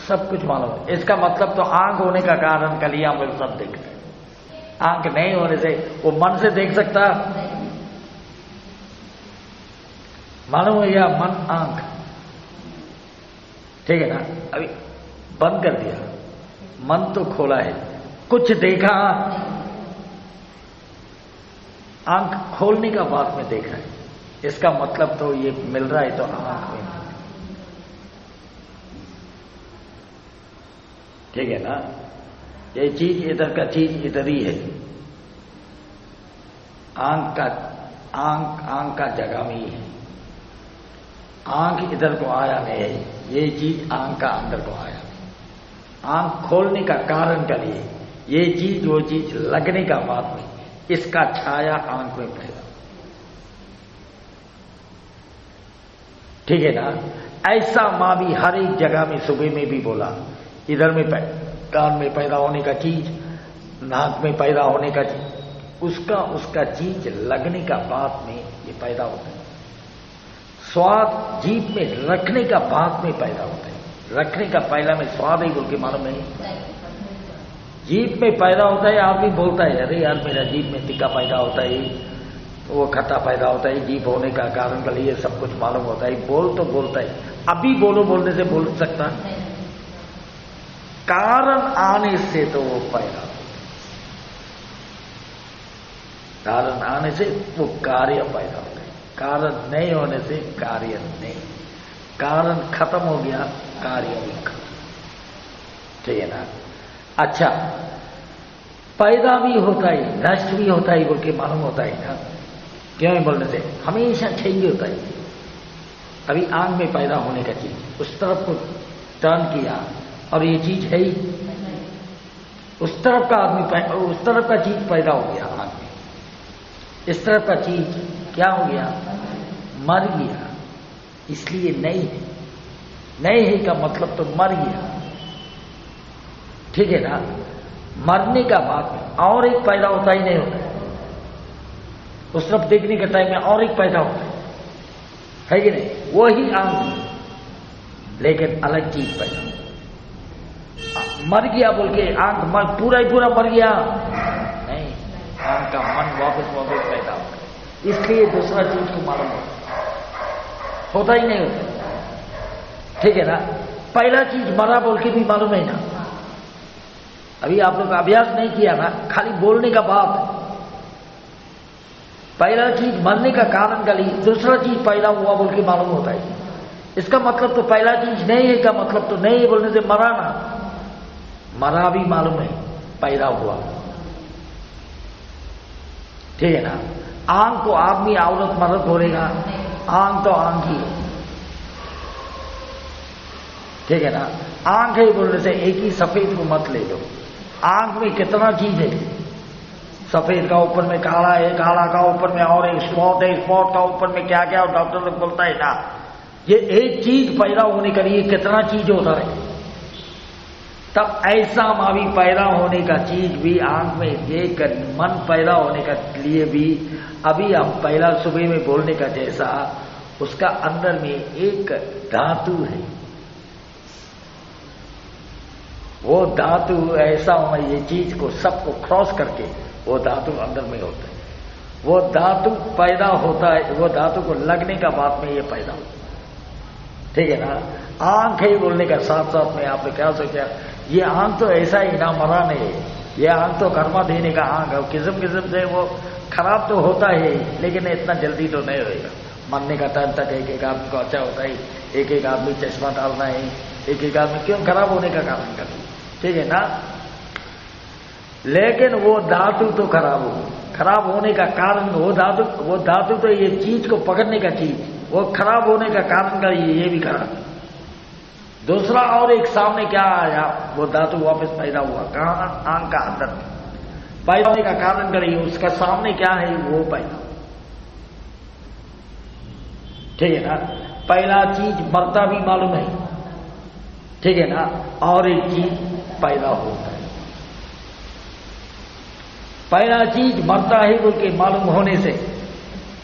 Speaker 1: सब कुछ मालूम है। इसका मतलब तो आंख होने का कारण कल हम लोग सब देखते हैं, आंख नहीं होने से वो मन से देख सकता, मालूम हो गया मन आंख, ठीक है ना। अभी बंद कर दिया, मन तो खोला है, कुछ देखा, आंख खोलने का बाद में देख रहा है, इसका मतलब तो ये मिल रहा है तो आंख में, ठीक है ना। ये चीज इधर का चीज इधर ही है, आंख का जगह में ही है, आंख इधर को आया नहीं है, ये चीज आंख का अंदर को आया नहीं। आंख खोलने का कारण के लिए ये चीज वो चीज लगने का बाद में इसका छाया आंख में पैदा, ठीक है ना। ऐसा मां भी हर एक जगह में सुबह में भी बोला, इधर में कान में पैदा होने का चीज, नाक में पैदा होने का चीज, उसका चीज लगने का बाद में ये पैदा होता है। स्वाद जीभ में रखने का बाद में पैदा होता है, रखने का पहला में स्वाद ही बोल के मालूम नहीं, जीभ में पैदा होता है। आदमी बोलता है अरे यार मेरा जीभ में तीखा पैदा होता है, वो खट्टा पैदा होता है, जीभ होने का कारण के लिए सब कुछ मालूम होता है, बोल तो बोलता है। अभी बोलो बोलने से बोल सकता, कारण आने से तो वो पैदा, कारण आने से वो कार्य पैदा होता है, कारण नहीं होने से कार्य नहीं, कारण खत्म हो गया कार्य भी खत्म, ठीक है ना। अच्छा, पैदा भी होता है नष्ट भी होता है बोल के मालूम होता है ना, क्यों बोलने से हमेशा चेंज होता है। अभी आंख में पैदा होने का चीज उस तरफ को टर्न किया और ये चीज है ही, उस तरफ का आदमी उस तरफ का चीज पैदा हो गया आंख में, इस तरफ का चीज क्या हो गया, मर गया, इसलिए नहीं है। नहीं है का मतलब तो मर गया, ठीक है ना। मरने का बाद में और एक पैदा होता ही नहीं होता है, उस तरफ देखने के टाइम में और एक पैदा होता है कि नहीं, वही आंख, लेकिन अलग चीज पैदा। मर गया बोल के आंख पूरा ही पूरा मर गया नहीं, आंख का मन वापस पैदा होता है, इसलिए दूसरा चीज को मालूम होता ही नहीं होता, ठीक है ना। पहला चीज मरा बोल के भी मालूम है ना, अभी आप लोग अभ्यास नहीं किया ना, खाली बोलने का बात, पहला चीज मरने का कारण का लिए दूसरा चीज पैदा हुआ बोल के मालूम होता है। इसका मतलब तो पहला चीज नहीं है का मतलब तो नहीं है बोलने से मरा ना, मरा भी मालूम है, पैदा हुआ, ठीक है ना। आंख को आदमी औरत मर्द बोलेगा, आंख तो आंख ही है, ठीक है ना। आंख है बोलने से एक ही सफेद को मत ले लो, आंख में कितना चीज है, सफेद का ऊपर में काला है, काला का ऊपर में और एक स्पॉट है, स्पॉट का ऊपर में क्या क्या, डॉक्टर लोग बोलता है ना, ये एक चीज पैदा होने के लिए कितना चीज होता है। तब ऐसा मावी पैदा होने का चीज भी आंख में देख कर मन पैदा होने का लिए भी, अभी हम पहला सुबह में बोलने का जैसा, उसका अंदर में एक धातु है, वो धातु ऐसा होना, ये चीज को सबको क्रॉस करके वो धातु अंदर में होता है, वो धातु पैदा होता है, वो धातु को लगने का बाद में ये पैदा होता है। ठीक है ना। आंख है बोलने का साथ साथ में आपने क्या सोचा, ये आंख तो ऐसा ही ना, मरा नहीं है, ये आंख तो कर्मा देने का आंख है। किस्म किस्म से वो खराब तो होता है, लेकिन इतना जल्दी तो नहीं होएगा। मरने का टाइम तक एक एक आदमी को अच्छा होता है, एक एक आदमी चश्मा डालना है, एक एक आदमी क्यों खराब होने का कारण कर, ठीक है ना। लेकिन वो धातु तो खराब हो, खराब होने का कारण वो धातु तो ये चीज को पकड़ने का चीज, वो खराब होने का कारण का ये भी खराब। दूसरा और एक सामने क्या आया, वो धातु वापस पैदा हुआ कहां, आंख का अंदर पैदा होने का कारण करिए, उसका सामने क्या है वो पैदा, ठीक है ना। पहला चीज मरता भी मालूम है, ठीक है ना, और एक चीज पैदा होता है। पहला चीज मरता है बोल के मालूम होने से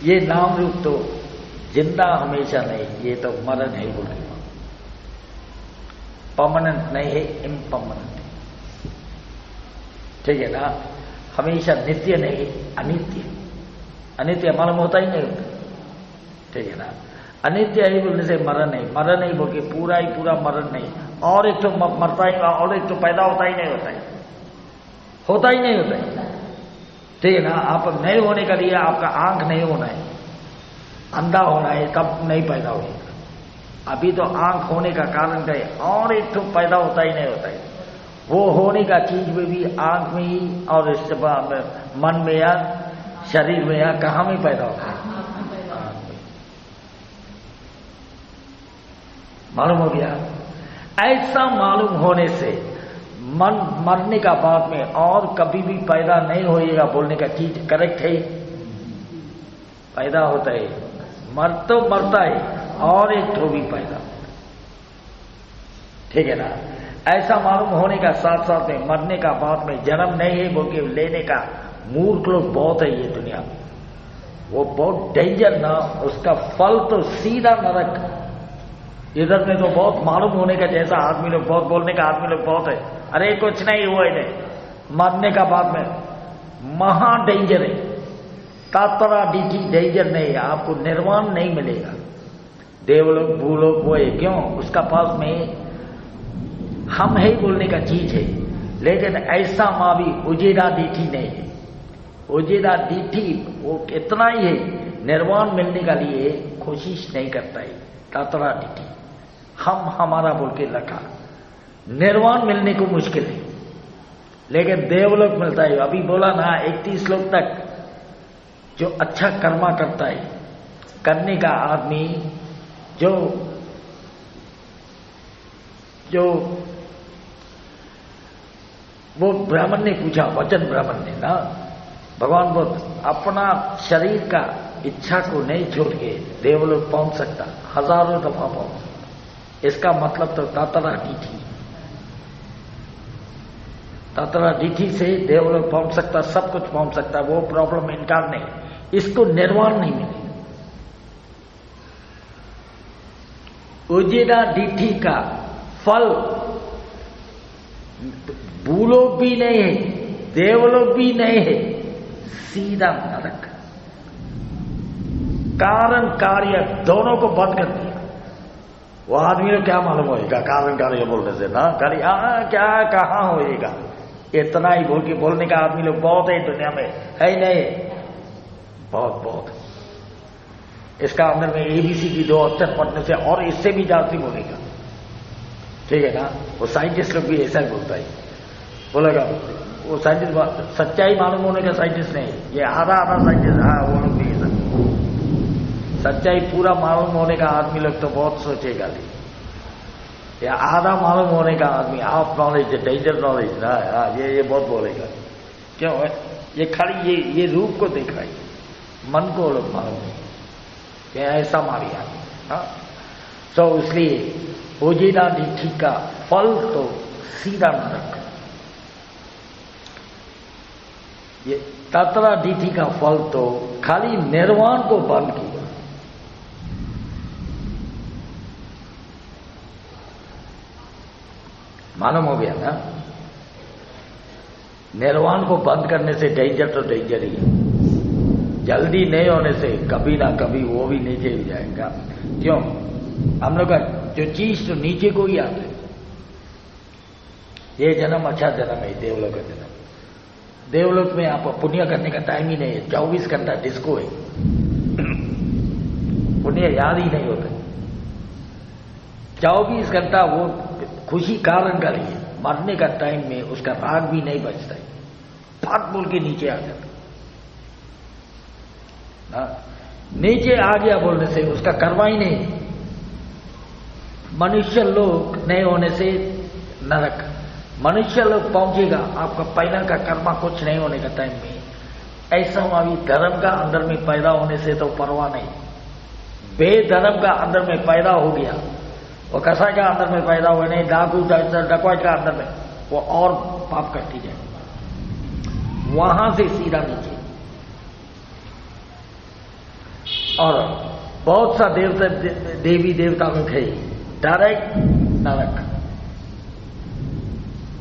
Speaker 1: ये नाम रूप तो जिंदा हमेशा नहीं, ये तो मरण है बोल के, परमानेंट नहीं है, इम्परमानेंट, ठीक है ना। हमेशा नित्य नहीं, अनित्य, अनित्य मालूम होता ही नहीं होता, ठीक है ना। अनित्य ही बोलने से मरण नहीं, मरण नहीं बोल के पूरा ही पूरा मरण नहीं, और एक तो मरता ही, और एक तो पैदा होता ही नहीं होता है, होता ही नहीं होता है, ठीक है ना। आप नहीं होने का लिए आपका आंख नहीं होना है, अंधा होना है, तब नहीं पैदा होगा। अभी तो आंख होने का कारण क्या है, और एक तो पैदा होता ही नहीं होता है। वो होने का चीज में भी आंख में ही, और इससे मन में या शरीर में या कहाँ में पैदा होता है, मालूम हो गया। ऐसा मालूम होने से मन मरने का बाद में और कभी भी पैदा नहीं होएगा बोलने का चीज करेक्ट है, पैदा होता है, मर तो मरता है, और एक तो भी पैदा, ठीक है ना। ऐसा मालूम होने का साथ साथ में मरने का बाद में जन्म नहीं है बोल के लेने का मूर्ख लोग बहुत है ये दुनिया में, वो बहुत डेंजर ना, उसका फल तो सीधा नरक। इधर में तो बहुत मालूम होने का जैसा आदमी लोग, बहुत बोलने का आदमी लोग बहुत है, अरे कुछ नहीं हुआ इन्हें, मरने का बाद में महा डेंजर है, तातरा डीटी डेंजर नहीं है, आपको निर्वाण नहीं मिलेगा। देवलोक भूलोक वो है, क्यों, उसका पास में हम है बोलने का चीज है, लेकिन ऐसा माँ भी उजेदा डीठी नहीं है। उजेदा डीठी वो इतना ही है, निर्वाण मिलने का लिए कोशिश नहीं करता है, तातरा डीठी हम हमारा बोल के रखा, निर्वाण मिलने को मुश्किल है, लेकिन देवलोक मिलता है। अभी बोला ना 31 श्लोक तक, जो अच्छा कर्मा करता है, करने का आदमी जो जो वो ब्राह्मण ने पूछा, वचन ब्राह्मण ने ना, भगवान बुद्ध अपना शरीर का इच्छा को नहीं छोड़ के देवलोक पहुंच सकता, हजारों दफा पहुंच सकता। इसका मतलब तो तातरा डीठी, तातरा डीठी से देवलोक पहुंच सकता, सब कुछ पहुंच सकता, वो प्रॉब्लम इनकार नहीं, इसको निर्वाण नहीं मिलेगा। उजेदा डीठी का फल भूलोक भी नहीं है, देवलोक भी नहीं है, सीधा नरक। कारण कार्य दोनों को बंद कर दिया। वो आदमी को क्या मालूम होएगा कारण कार्य बोलने से ना, कार्य क्या कहाँ होएगा, इतना ही बोल के बोलने का आदमी लोग बहुत है दुनिया में, है ही नहीं, बहुत बहुत। इसका अंदर में एबीसी की 2 अक्षर पढ़ने से और इससे भी जाती बोलेगा, ठीक है ना। वो साइंटिस्ट लोग भी ऐसा ही बोलता है, बोलेगा वो साइंटिस्ट, सच्चाई मालूम होने का साइंटिस्ट नहीं, ये आधा साइंटिस्ट, हाँ वो लोग भी ऐसा। सच्चाई पूरा मालूम होने का आदमी लोग तो बहुत सोचेगा, या आधा मालूम होने का आदमी, हाफ नॉलेज, डेंजर नॉलेज ना, हाँ ये बहुत बोलेगा। क्यों है, ये खाली ये रूप को देख रहा है, मन को लोग मालूम नहीं, ये ऐसा मारी आदमी, हाँ। तो इसलिए उजेदा डीठी का फल तो सीधा नरक, ये तातरा डीठी का फल तो खाली निर्वाण को बंद किया। मालूम हो गया ना, निर्वाण को बंद करने से डेंजर तो डेंजर ही है। जल्दी नहीं होने से कभी ना कभी वो भी नीचे ही जाएगा। क्यों? हम लोग का जो चीज तो नीचे को ही आते, ये जन्म अच्छा जन्म है, देवलोक का जन्म। देवलोक में आप पुण्य करने का टाइम ही नहीं है, 24 घंटा डिस्को है, पुण्य याद ही नहीं होता। 24 घंटा वो खुशी कारण का लिए, मरने का टाइम में उसका राग भी नहीं बचता है, फट बोल के नीचे आ जाता। नीचे आ गया बोलने से उसका कर्मा ही नहीं। मनुष्य लोग नहीं होने से नरक, मनुष्य लोग पहुंचेगा आपका पहला का कर्मा कुछ नहीं होने का टाइम में। ऐसा अभी धर्म का अंदर में पैदा होने से तो परवाह नहीं, बेधर्म का अंदर में पैदा हो गया, वो कसा का अंदर में पैदा हुआ नहीं, डाकू डकवाट का अंदर में, वो और पाप करती जाए, वहां से सीधा नीचे। और बहुत सा देवता देवी देवता में थे डायरेक्ट नरक।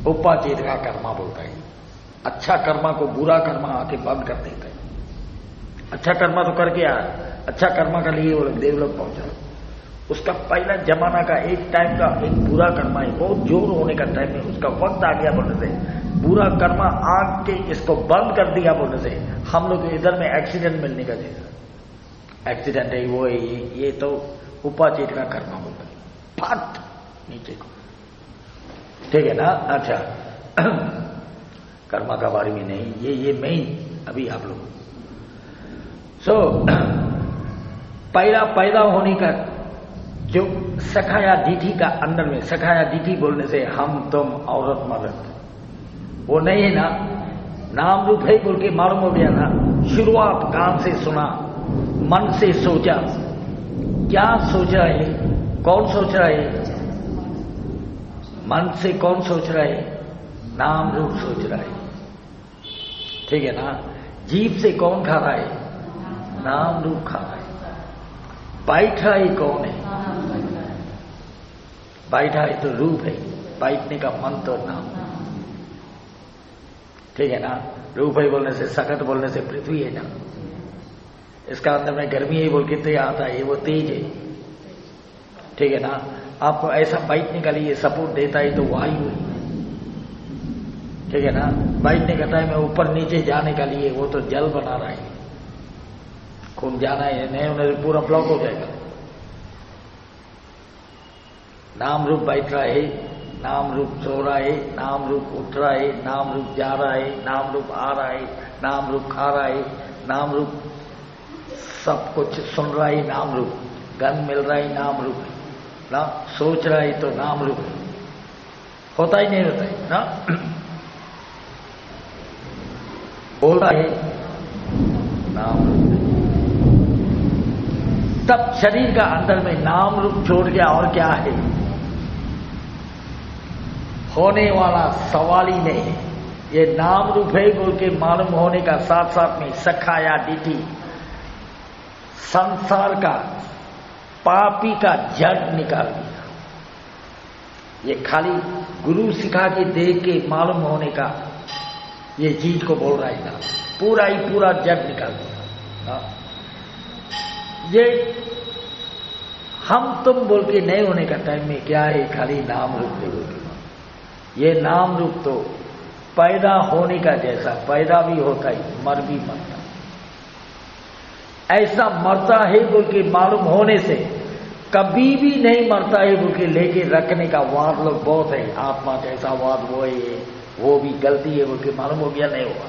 Speaker 1: उपाचेत का कर्मा बोलता है, अच्छा कर्मा को बुरा कर्मा आके बंद कर देता है। अच्छा कर्मा तो करके आया, अच्छा कर्मा का लिए वो लोग देवलोक पहुंचा। उसका पहला जमाना का एक टाइम का एक बुरा कर्मा है, बहुत जोर होने का टाइम में उसका वक्त आ गया बोलने से, बुरा कर्मा आग के इसको बंद कर दिया बोलने से, हम लोग इधर में एक्सीडेंट मिलने का जैसा एक्सीडेंट है वो है, ये तो उपाचेत का कर्मा बोलता है, फट नीचे को। ठीक है ना? अच्छा कर्मा का बारे में नहीं, ये मेन अभी आप लोग पहला पैदा होने का जो सखाया दीठी का अंदर में, सखाया दीठी बोलने से हम तुम औरत मर्द वो नहीं है ना, नाम रूप है बोल के मालूम हो गया ना। शुरुआत कान से सुना, मन से सोचा, क्या सोचा है, कौन सोच रहा है, मन से कौन सोच रहा है, नाम रूप सोच रहा है। ठीक है ना? जीभ से कौन खा रहा है, नाम रूप खा रहा है। बैठा ही कौन है, बैठा है तो रूप है, बैठने का मन तो नाम। ठीक है ना? रूप है बोलने से, सखत बोलने से पृथ्वी है ना, इसका अंदर में गर्मी है बोल के तो आता है, वो तेज है। ठीक है ना? आपको ऐसा बैठने के लिए सपोर्ट देता है तो वायु है। ठीक है ना? बैठने का टाइम है, ऊपर नीचे जाने का लिए वो तो जल बना रहा है, खून जाना है, नहीं होने से पूरा ब्लॉक हो जाएगा। नाम रूप बैठ रहा है, नाम रूप सो रहा है, नाम रूप उठ रहा है, नाम रूप जा रहा है, नाम रूप आ रहा है, नाम रूप खा रहा है, नाम रूप सब कुछ सुन रहा है, नाम रूप गंध मिल रहा है, नाम रूप ना, सोच रहा है तो नाम रूप होता ही नहीं होता है ना, बोल रहा है नाम रूप। तब शरीर का अंदर में नाम रूप छोड़ गया और क्या है, होने वाला सवाल ही नहीं है। ये नाम रूप है बोल के मालूम होने का साथ साथ में सखा या डीटी संसार का पापी का जड़ निकाल दिया। ये खाली गुरु सिखा के देख के मालूम होने का ये चीज को बोल रहा है ना, पूरा ही पूरा जड़ निकाल दिया। ये हम तुम बोल के नहीं होने का टाइम में क्या है, खाली नाम रूप दे बोल के। ये नाम रूप तो पैदा होने का जैसा पैदा भी होता है, मर भी मरता, ऐसा मरता है बोल के मालूम होने से कभी भी नहीं मरता है बोल के लेके रखने का वाद लोग बहुत है। आत्मा जैसा वाद वो है, वो भी गलती है बोल के मालूम हो गया, नहीं हुआ।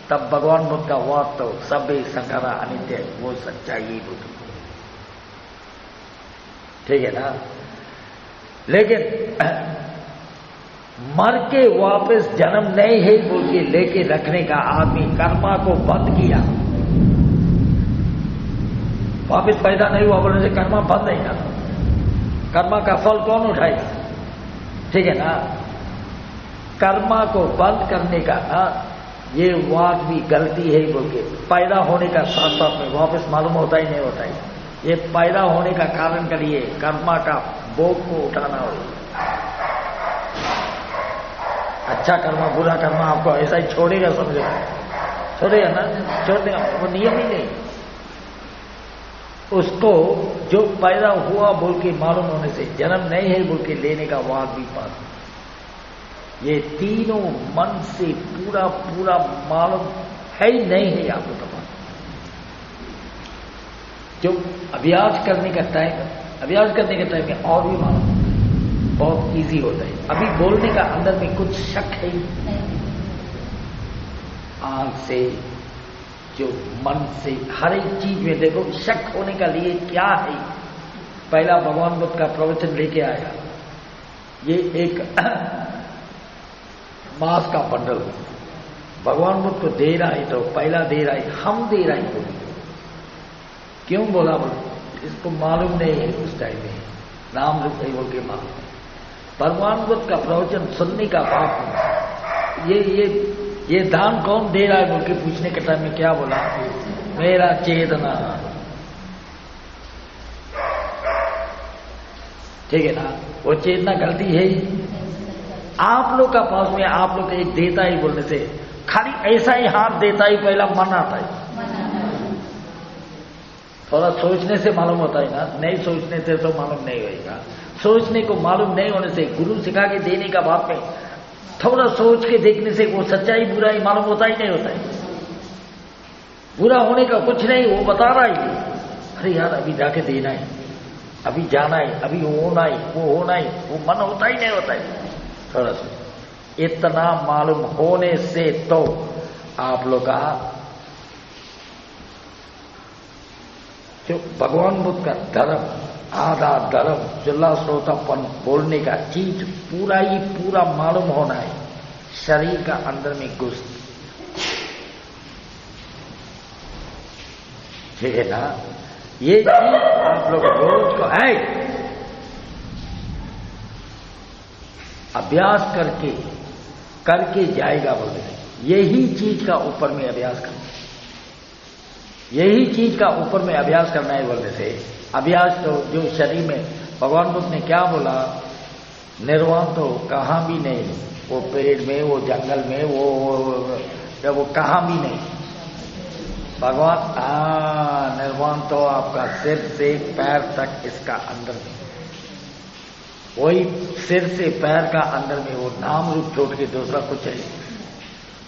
Speaker 1: तब भगवान बुद्ध का वाद तो सब संघारा अनित्य, वो सच्चाई ही बोल। ठीक है ना? लेकिन मर के वापस जन्म नहीं है बोल के लेके रखने का आदमी कर्मा को बंद किया, वापस पैदा नहीं हुआ बोलने से कर्मा बंद नहीं करता, कर्मा का फल कौन उठाएगा? ठीक है ना? कर्मा को बंद करने का ना ये वाद भी गलती है बोल के पैदा होने का साथ साथ में वापस मालूम होता ही नहीं होता है। ये पैदा होने का कारण के लिए कर्मा का भोग को उठाना हो। अच्छा कर्मा बुरा कर्मा आपको ऐसा ही छोड़ेगा, समझो, छोड़ेगा ना, छोड़ देगा, वो नियम ही नहीं। उसको जो पैदा हुआ बोल के मालूम होने से, जन्म नहीं है बोल के लेने का वाद भी पास। ये तीनों मन से पूरा पूरा मालूम है ही नहीं है आपको तो पास। जो अभ्यास करने का टाइम में और भी मालूम बहुत इजी होता है। अभी बोलने का अंदर में कुछ शक है ही, आंख से, जो मन से, हर एक चीज में देखो शक होने का लिए क्या है। पहला भगवान बुद्ध का प्रवचन लेके आया, ये एक मांस का बंडल भगवान बुद्ध को दे रहा है, तो पहला दे रहा है, हम दे रहे हैं। क्यों बोला? बोल इसको मालूम नहीं है उस टाइम में, नाम रूप नहीं बोल के मालूम। भगवान बुद्ध का प्रवचन सुनने का बाप ये दान कौन दे रहा है बोल के पूछने के टाइम में क्या बोला? मेरा चेतना। ठीक है ना, वो चेतना गलती है ही। आप लोग का पास में आप लोग एक देता ही बोलने से, खाली ऐसा ही हाथ देता ही पहला मन आता है। थोड़ा सोचने से मालूम होता है ना, नहीं सोचने से तो मालूम नहीं होगा। सोचने को मालूम नहीं होने से, गुरु सिखा के देने का बात में थोड़ा सोच के देखने से वो सच्चाई बुराई मालूम होता ही नहीं होता है। बुरा होने का कुछ नहीं, वो बता रहा है, अरे यार अभी जाके देना है, अभी जाना है, अभी होना है, वो होना है, वो मन होता ही नहीं होता है। थोड़ा सा इतना मालूम होने से तो आप लोग का जो भगवान बुद्ध का धर्म, आधा धर्म, चिल्ला श्रोतापन बोलने का चीज पूरा ही पूरा मालूम होना है, शरीर का अंदर में घुस। ठीक है ना, ये चीज आप लोग रोज को है अभ्यास करके जाएगा बोले, यही चीज का ऊपर में अभ्यास करना, यही चीज का ऊपर में अभ्यास करना है बोलने से। अभ्यास तो जो शरीर में, भगवान बुद्ध ने क्या बोला? निर्वाण तो कहां भी नहीं, वो पेड़ में, वो जंगल में, वो कहां भी नहीं। भगवान निर्वाण तो आपका सिर से पैर तक, इसका अंदर में, वही सिर से पैर का अंदर में वो नाम रूप छोड़ के दूसरा कुछ है।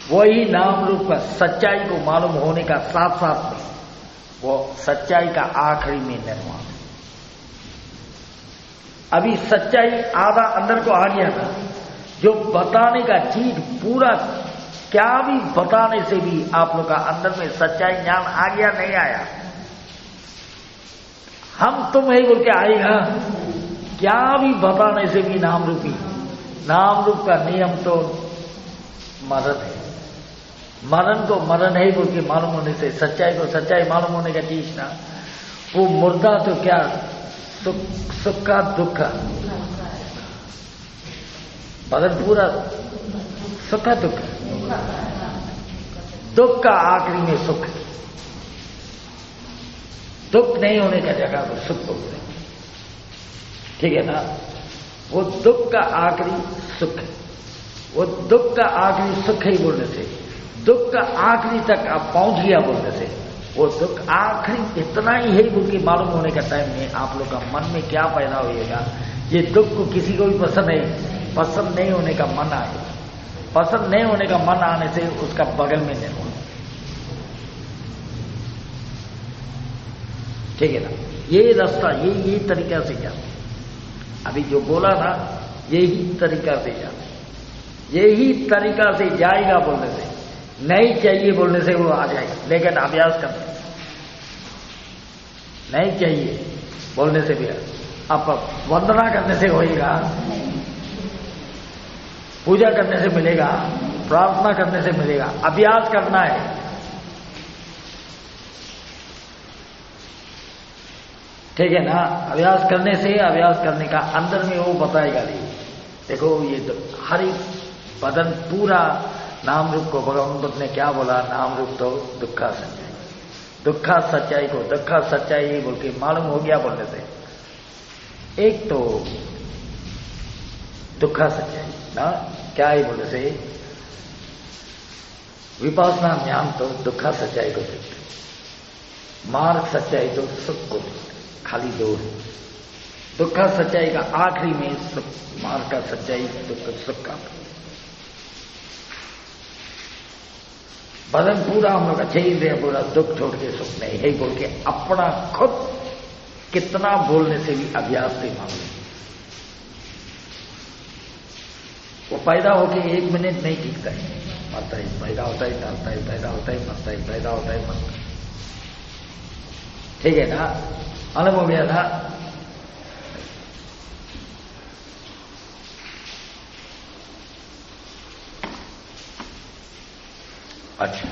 Speaker 1: वही नाम रूप का सच्चाई को मालूम होने का साथ साथ में वो सच्चाई का आखिरी में निर्माण। अभी सच्चाई आधा अंदर को आ गया था, जो बताने का चीज पूरा क्या भी बताने से भी आप लोग का अंदर में सच्चाई ज्ञान आ गया नहीं आया। हम तुम ही बोल के आएगा, क्या भी बताने से भी नाम रूप का नियम तो मरण है। मरण को मरण है बोल के मालूम होने से, सच्चाई को सच्चाई मालूम होने का चीज ना, वो मुर्दा तो क्या सुख का दुख का, मरण पूरा सुख का दुख, दुख का आखिरी में सुख, दुख नहीं होने का जगह पर सुख बोलते हैं। ठीक है ना, वो दुख का आखिरी सुख है, वो दुख का आखिरी सुख ही बोलने से, दुख का आखिरी तक आप पहुंच गया बोलने से, वो दुख आखिरी इतना ही है बोल के मालूम होने का टाइम में आप लोग का मन में क्या पैदा होएगा? ये दुख को किसी को भी पसंद नहीं होने का मन आए, पसंद नहीं होने का मन आने से उसका बगल में नहीं होना। ठीक है ना, ये रास्ता ये तरीका से जाना। अभी जो बोला ना, यही तरीका से जाना, यही तरीका से जाएगा बोलने से, नहीं चाहिए बोलने से वो आ जाएगा। लेकिन अभ्यास करना, नहीं चाहिए बोलने से भी, आप वंदना करने से होएगा, पूजा करने से मिलेगा, प्रार्थना करने से मिलेगा। अभ्यास करना है। ठीक है ना, अभ्यास करने से, अभ्यास करने का अंदर में वो बताएगा। नहीं देखो, ये तो हर एक बदन पूरा नाम रूप को भगवान बुद्ध ने क्या बोला? नाम रूप तो दुखा सच्चाई, दुखा सच्चाई को दुखा सच्चाई बोल के मालूम हो गया बोलने से। एक तो दुखा सच्चाई ना क्या है बोलने से, विपासना ज्ञान तो दुख सच्चाई को देखते, मार्ग सच्चाई तो सुख को देखते, खाली दो है। दुख सच्चाई का आखिरी में सुख, मार्ग का सच्चाई दुख सुख का। बदन पूरा हम लोग अच्छे ही रहे, पूरा दुख छोड़ के सुख नहीं है बोल के अपना खुद कितना बोलने से भी अभ्यास से मांगे। वो पैदा होके 1 मिनट नहीं टिकता है, मरता है, पैदा होता है, डालता है, पैदा होता है, मरता है, पैदा होता है, मरता है। ठीक है ना, अनुभव हो गया था। अच्छा